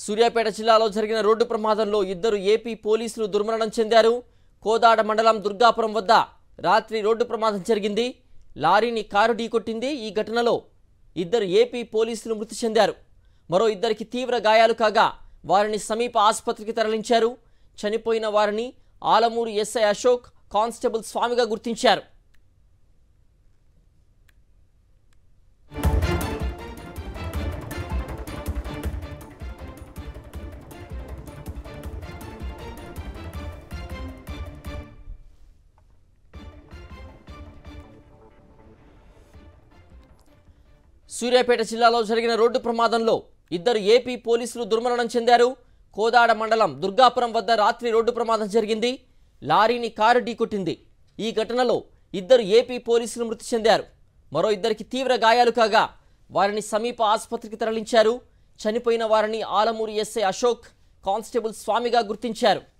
సూర్యాపేట జిల్లాలో జరిగిన రోడ్డు ప్రమాదంలో ఇద్దరు ఏపీ పోలీసులు దుర్మరణం చెందారు. కోదాడ మండలం దుర్గాపురం వద్ద రాత్రి రోడ్డు ప్రమాదం జరిగింది. లారీని కారు ఢీకొట్టింది. ఈ ఘటనలో ఇద్దరు ఏపీ పోలీసులు మృతి చెందారు. మరో ఇద్దరికి తీవ్ర గాయాలు కాగా వారిని సమీప ఆసుపత్రికి తరలించారు. చనిపోయిన వారిని ఆలమూరు ఎస్ఐ అశోక్, కానిస్టేబుల్ స్వామిగా గుర్తించారు. సూర్యాపేట జిల్లాలో జరిగిన రోడ్డు ప్రమాదంలో ఇద్దరు ఏపీ పోలీసులు దుర్మరణం చెందారు. కోదాడ మండలం దుర్గాపురం వద్ద రాత్రి రోడ్డు ప్రమాదం జరిగింది. లారీని కారు ఢీకొట్టింది. ఈ ఘటనలో ఇద్దరు ఏపీ పోలీసులు మృతి చెందారు. మరో ఇద్దరికి తీవ్ర గాయాలు కాగా వారిని సమీప ఆసుపత్రికి తరలించారు. చనిపోయిన వారిని ఆలమూరు ఎస్ఐ అశోక్, కానిస్టేబుల్ స్వామిగా గుర్తించారు.